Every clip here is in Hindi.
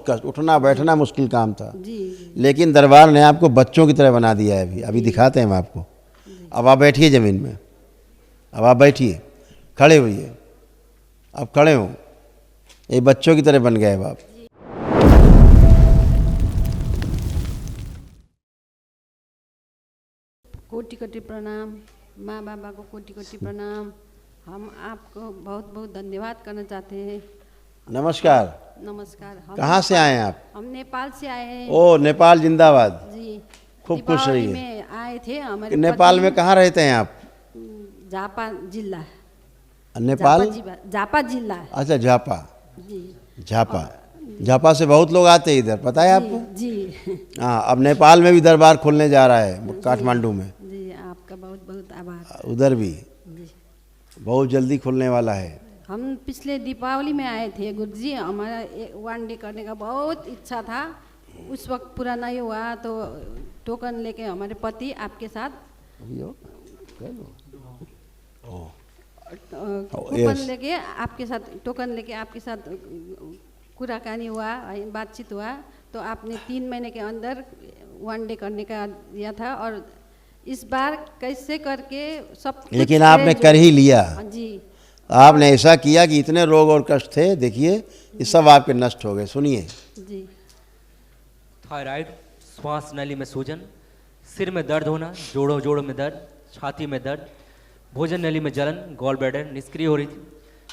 कष्ट, उठना बैठना मुश्किल काम था जी। लेकिन दरबार ने आपको बच्चों की तरह बना दिया है। अभी दिखाते हैं हम आपको। अब आप बैठिए ज़मीन में, अब आप बैठिए, खड़े होइए, अब खड़े हो, ये बच्चों की तरह बन गए अब आप। कोटि कोटि प्रणाम, माँ बाबा को कोटि कोटि प्रणाम। हम आपको बहुत बहुत धन्यवाद करना चाहते हैं। नमस्कार। नमस्कार। कहाँ से आए हैं आप? हम नेपाल से आए हैं। ओ नेपाल जिंदाबाद। जी। खूब खुश रहिए। में आए थे हमारे नेपाल में कहाँ रहते हैं आप? झापा जिला। नेपाल झापा जिला। अच्छा, झापा। जी। झापा, झापा से बहुत लोग आते हैं इधर, पता है आपको? जी। हाँ, अब नेपाल में भी दरबार खुलने जा रहा है, काठमांडू में। जी, आपका बहुत बहुत आभार। उधर भी जी। बहुत जल्दी खुलने वाला है। हम पिछले दीपावली में आए थे गुरुजी, हमारा 1 डे करने का बहुत इच्छा था। उस वक्त पूरा नहीं हुआ तो टोकन लेके हमारे पति आपके साथ टोकन लेके आपके साथ टोकन लेके आपके साथ कुराकानी हुआ, बातचीत हुआ, तो आपने 3 महीने के अंदर 1 डे करने का दिया था। और इस बार कैसे करके सब लेकिन आपने कर ही लिया। जी। आपने ऐसा किया कि इतने रोग और कष्ट थे, देखिए ये सब आपके नष्ट हो गए। सुनिए। जी। थायराइड, श्वास नली में सूजन, सिर में दर्द होना, जोड़ों में दर्द, छाती में दर्द, भोजन नली में जलन, गॉल ब्लैडर निष्क्रिय हो रही थी,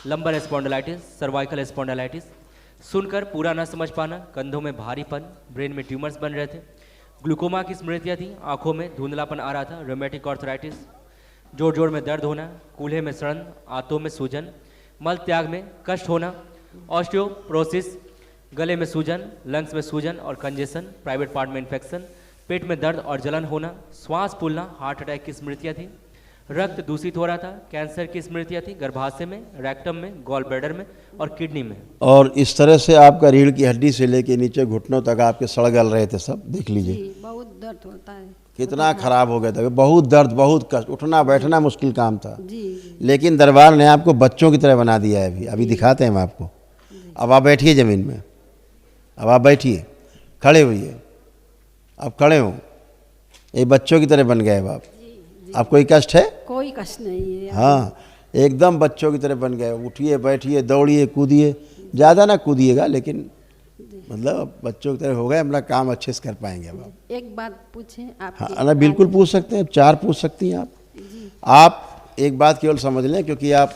लंबर स्पॉन्डिलाइटिस, सर्वाइकल स्पॉन्डिलाइटिस, सुनकर पूरा न समझ पाना, कंधों में भारीपन, ब्रेन में ट्यूमर्स बन रहे थे, ग्लूकोमा की स्मृतियाँ थी, आंखों में धुंधलापन आ रहा था, रोमेटिक आर्थराइटिस, जोड़ में दर्द होना, कूल्हे में सड़न, आंतों में सूजन, मल त्याग में कष्ट होना, ऑस्टियोपोरोसिस, गले में सूजन, लंग्स में सूजन और कंजेशन, प्राइवेट पार्ट में इन्फेक्शन, पेट में दर्द और जलन होना, श्वास फूलना, हार्ट अटैक की स्मृतियाँ थी, रक्त दूषित हो रहा था, कैंसर की स्मृतियाँ थी, गर्भाशय में, रेक्टम में, गॉल ब्लैडर में और किडनी में। और इस तरह से आपका रीढ़ की हड्डी से लेके नीचे घुटनों तक आपके सड़ गल रहे थे सब, देख लीजिए। बहुत दर्द होता है, कितना खराब हो गया था, बहुत दर्द, बहुत कष्ट, उठना बैठना मुश्किल काम था जी। लेकिन दरबार ने आपको बच्चों की तरह बना दिया है। अभी दिखाते हैं हम आपको। अब आप बैठिए ज़मीन में, अब आप बैठिए, खड़े होइए, अब खड़े हो, ये बच्चों की तरह बन गए अब आप। आप कोई कष्ट है? कोई कष्ट नहीं है। हाँ, एकदम बच्चों की तरह बन गए। उठिए, बैठिए, दौड़िए, कूदिए, ज़्यादा ना कूदिएगा लेकिन मतलब बच्चों की तरह हो गए। अपना काम अच्छे से कर पाएंगे अब आप। एक बात पूछें आप? हाँ ना, बिल्कुल पूछ सकते हैं, 4 पूछ सकती हैं आप। आप एक बात केवल समझ लें, क्योंकि आप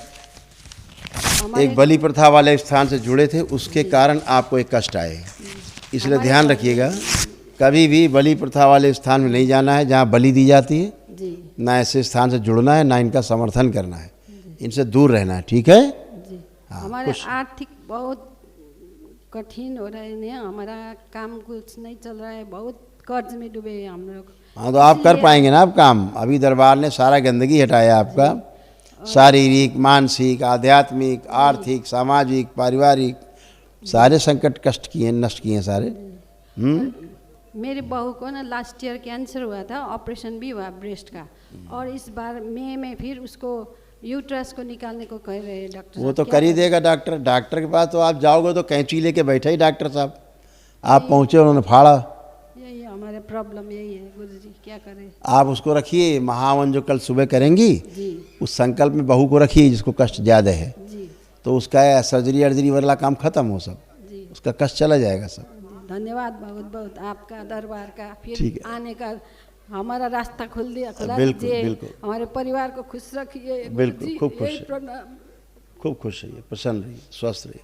एक बलि प्रथा वाले स्थान से जुड़े थे, उसके कारण आपको एक कष्ट आए, इसलिए ध्यान रखिएगा। कभी भी बलि प्रथा वाले स्थान में नहीं जाना है जहाँ बलि दी जाती है, ना ऐसे स्थान से जुड़ना है, ना इनका समर्थन करना है, इनसे दूर रहना है, ठीक है? हाँ, हमारे आर्थिक बहुत कठिन हो रहे हैं, हमारा काम कुछ नहीं चल रहा है, बहुत कर्ज में डूबे हैं हम लोग। हाँ, तो आप कर पाएंगे ना आप काम। अभी दरबार ने सारा गंदगी हटाया आपका, शारीरिक, मानसिक, आध्यात्मिक, आर्थिक, सामाजिक, पारिवारिक सारे संकट कष्ट किए, नष्ट किए सारे। मेरी बहू को ना लास्ट ईयर कैंसर हुआ था, ऑपरेशन भी हुआ ब्रेस्ट का, और इस बार मई में फिर उसको यूट्रस को निकालने को कह रहे हैं डॉक्टर। वो तो कर ही देगा डॉक्टर। डॉक्टर के पास तो आप जाओगे तो कैंची लेके बैठे ही डॉक्टर साहब, आप पहुँचे, उन्होंने फाड़ा। यही हमारे प्रॉब्लम यही है गुरुजी, क्या करें। आप उसको रखिए, महावन जो कल सुबह करेंगी जी। उस संकल्प में बहू को रखिए जिसको कष्ट ज़्यादा है जी। तो उसका सर्जरी अर्जरी वाला काम खत्म हो सब जी। उसका कष्ट चला जाएगा सब। धन्यवाद बहुत बहुत आपका, दरबार का फिर ठीक है। आने का हमारा रास्ता खुल दिया, खुला बिल्कुल, दीजिए। बिल्कुल। हमारे परिवार को खुश रखिए बिल्कुल, खूब खुश यही है। प्रणाम। खूब खुश रहिए, प्रसन्न रहिए, स्वस्थ रहिए।